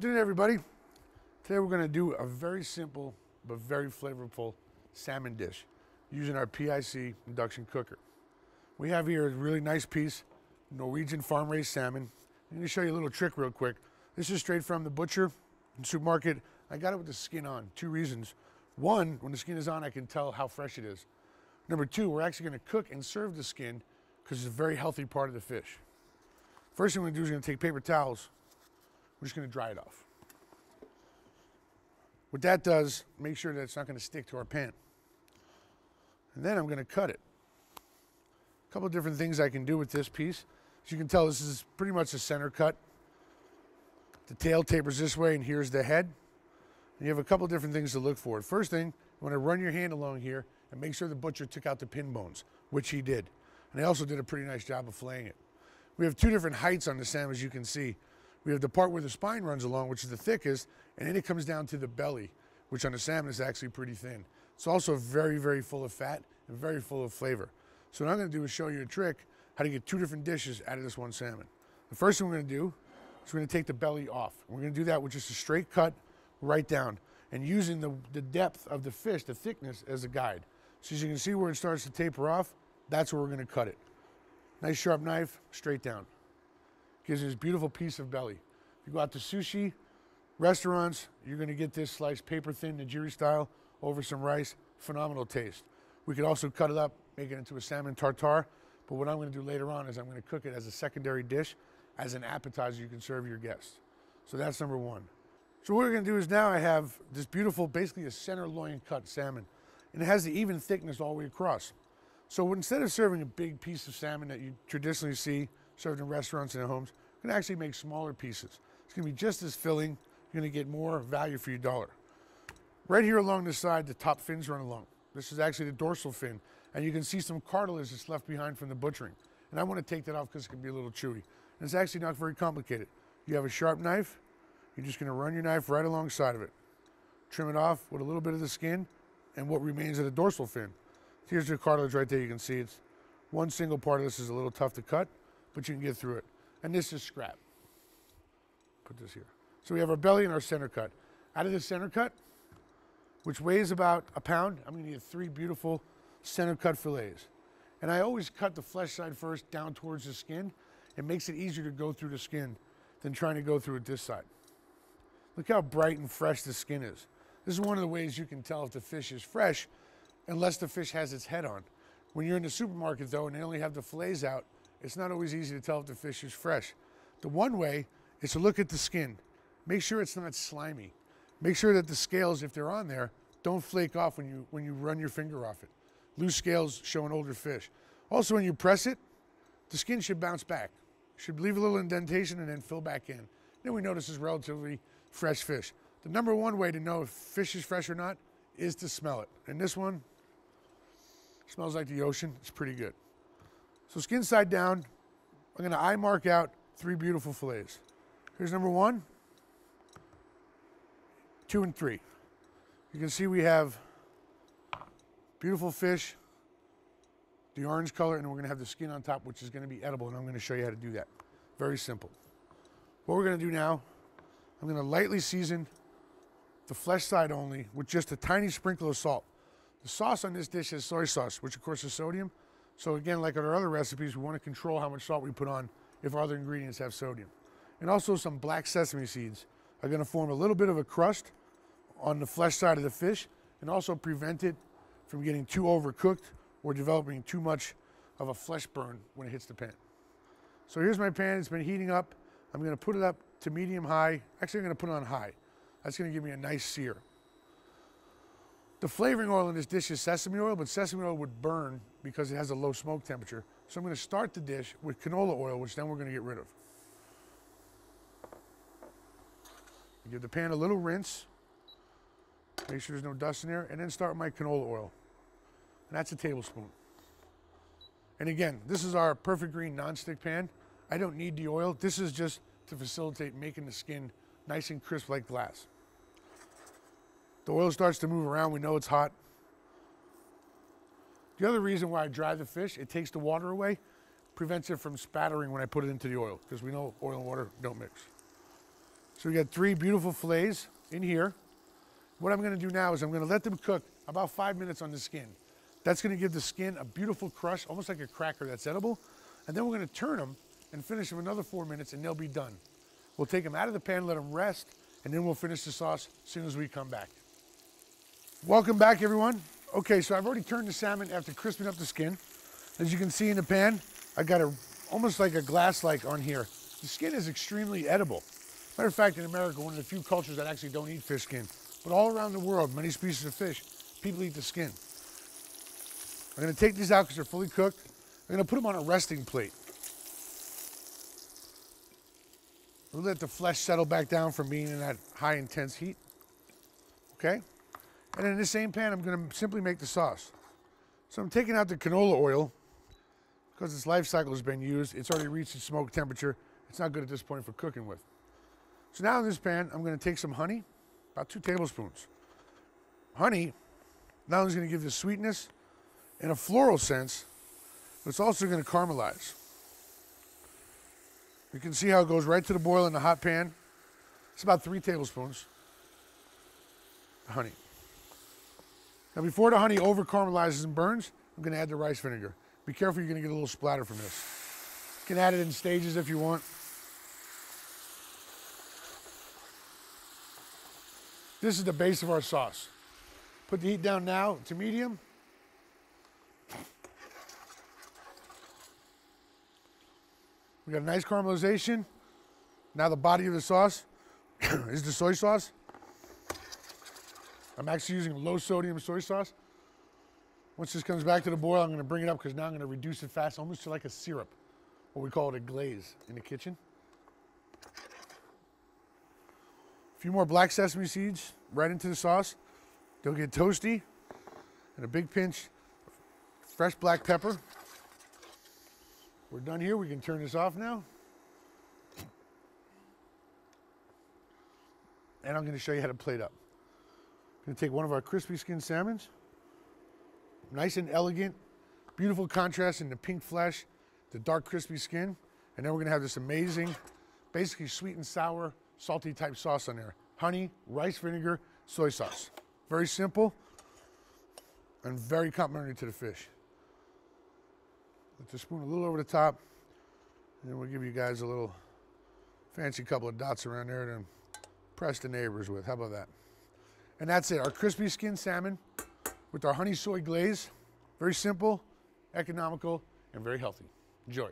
afternoon, everybody. Today we're going to do a very simple but very flavorful salmon dish using our PIC induction cooker. We have here a really nice piece Norwegian farm-raised salmon. I'm going to show you a little trick real quick. This is straight from the butcher and supermarket. I got it with the skin on. Two reasons. One, when the skin is on, I can tell how fresh it is. Number two, we're actually going to cook and serve the skin because it's a very healthy part of the fish. First thing we're going to do is going to take paper towels. We're just going to dry it off. What that does, make sure that it's not going to stick to our pan. And then I'm going to cut it. A couple of different things I can do with this piece. As you can tell, this is pretty much a center cut. The tail tapers this way, and here's the head. And you have a couple of different things to look for. First thing, you want to run your hand along here and make sure the butcher took out the pin bones, which he did. And they also did a pretty nice job of filleting it. We have two different heights on the salmon, as you can see. We have the part where the spine runs along, which is the thickest, and then it comes down to the belly, which on the salmon is actually pretty thin. It's also very, very full of fat and very full of flavor. So what I'm going to do is show you a trick how to get two different dishes out of this one salmon. The first thing we're going to do is we're going to take the belly off. We're going to do that with just a straight cut right down and using the depth of the fish, the thickness, as a guide. So as you can see where it starts to taper off, that's where we're going to cut it. Nice sharp knife, straight down. Gives you this beautiful piece of belly. If you go out to sushi restaurants, you're going to get this sliced paper thin nigiri style over some rice. Phenomenal taste. We could also cut it up, make it into a salmon tartare, but what I'm going to do later on is I'm going to cook it as a secondary dish, as an appetizer you can serve your guests. So that's number one. So what we're going to do is now I have this beautiful, basically a center loin cut salmon, and it has the even thickness all the way across. So instead of serving a big piece of salmon that you traditionally see served in restaurants and at homes, we're going to actually make smaller pieces. It's going to be just as filling. You're going to get more value for your dollar. Right here along the side, the top fins run along. This is actually the dorsal fin, and you can see some cartilage that's left behind from the butchering. And I want to take that off because it can be a little chewy. And it's actually not very complicated. You have a sharp knife. You're just going to run your knife right alongside of it. Trim it off with a little bit of the skin and what remains of the dorsal fin. Here's the cartilage right there. You can see it's one single part of this is a little tough to cut, but you can get through it. And this is scrap. Put this here. So we have our belly and our center cut. Out of the center cut, which weighs about a pound, I'm going to get 3 beautiful center cut fillets. And I always cut the flesh side first down towards the skin. It makes it easier to go through the skin than trying to go through it this side. Look how bright and fresh the skin is. This is one of the ways you can tell if the fish is fresh, unless the fish has its head on. When you're in the supermarket, though, and they only have the fillets out, it's not always easy to tell if the fish is fresh. The one way is to look at the skin. Make sure it's not slimy. Make sure that the scales, if they're on there, don't flake off when you run your finger off it. Loose scales show an older fish. Also, when you press it, the skin should bounce back. Should leave a little indentation and then fill back in. Then we notice it's relatively fresh fish. The number one way to know if fish is fresh or not is to smell it. And this one smells like the ocean. It's pretty good. So skin side down, I'm going to eye mark out 3 beautiful fillets. Here's number 1, 2, and 3. You can see we have beautiful fish, the orange color, and we're going to have the skin on top, which is going to be edible, and I'm going to show you how to do that. Very simple. What we're going to do now, I'm going to lightly season the flesh side only with just a tiny sprinkle of salt. The sauce on this dish is soy sauce, which of course is sodium. So again, like our other recipes, we want to control how much salt we put on if our other ingredients have sodium. And also some black sesame seeds are going to form a little bit of a crust on the flesh side of the fish and also prevent it from getting too overcooked or developing too much of a flesh burn when it hits the pan. So here's my pan. It's been heating up. I'm going to put it up to medium high. Actually, I'm going to put it on high. That's going to give me a nice sear. The flavoring oil in this dish is sesame oil, but sesame oil would burn because it has a low smoke temperature. So I'm going to start the dish with canola oil, which then we're going to get rid of. Give the pan a little rinse. Make sure there's no dust in there, and then start with my canola oil. And that's a tablespoon. And again, this is our Perfect Green nonstick pan. I don't need the oil. This is just to facilitate making the skin nice and crisp like glass. The oil starts to move around. We know it's hot. The other reason why I dry the fish, it takes the water away, prevents it from spattering when I put it into the oil, because we know oil and water don't mix. So we got 3 beautiful fillets in here. What I'm gonna do now is I'm gonna let them cook about 5 minutes on the skin. That's gonna give the skin a beautiful crush, almost like a cracker that's edible. And then we're gonna turn them and finish them another 4 minutes and they'll be done. We'll take them out of the pan, let them rest, and then we'll finish the sauce as soon as we come back. Welcome back, everyone. Okay, so I've already turned the salmon after crisping up the skin. As you can see in the pan, I got almost like a glass-like on here. The skin is extremely edible. Matter of fact, in America, one of the few cultures that actually don't eat fish skin. But all around the world, many species of fish, people eat the skin. I'm gonna take these out because they're fully cooked. I'm gonna put them on a resting plate. We'll let the flesh settle back down from being in that high, intense heat. Okay? And then in the same pan, I'm gonna simply make the sauce. So I'm taking out the canola oil because its life cycle has been used. It's already reached its smoke temperature. It's not good at this point for cooking with. So now in this pan, I'm gonna take some honey, about 2 tablespoons. Honey not only is gonna give the sweetness and a floral sense, but it's also gonna caramelize. You can see how it goes right to the boil in the hot pan. It's about 3 tablespoons of honey. Now before the honey over caramelizes and burns, I'm gonna add the rice vinegar. Be careful, you're gonna get a little splatter from this. You can add it in stages if you want. This is the base of our sauce. Put the heat down now to medium. We got a nice caramelization. Now the body of the sauce is the soy sauce. I'm actually using low sodium soy sauce. Once this comes back to the boil, I'm gonna bring it up because now I'm gonna reduce it fast, almost to like a syrup, what we call it a glaze in the kitchen. A few more black sesame seeds right into the sauce. They'll get toasty. And a big pinch of fresh black pepper. We're done here, we can turn this off now. And I'm gonna show you how to plate up. I'm gonna take one of our crispy skinned salmons. Nice and elegant, beautiful contrast in the pink flesh, the dark crispy skin. And then we're gonna have this amazing, basically sweet and sour, salty type sauce on there. Honey, rice vinegar, soy sauce. Very simple and very complimentary to the fish. Let the spoon a little over the top, and then we'll give you guys a little fancy couple of dots around there to impress the neighbors with. How about that? And that's it, our crispy skinned salmon with our honey soy glaze. Very simple, economical, and very healthy. Enjoy.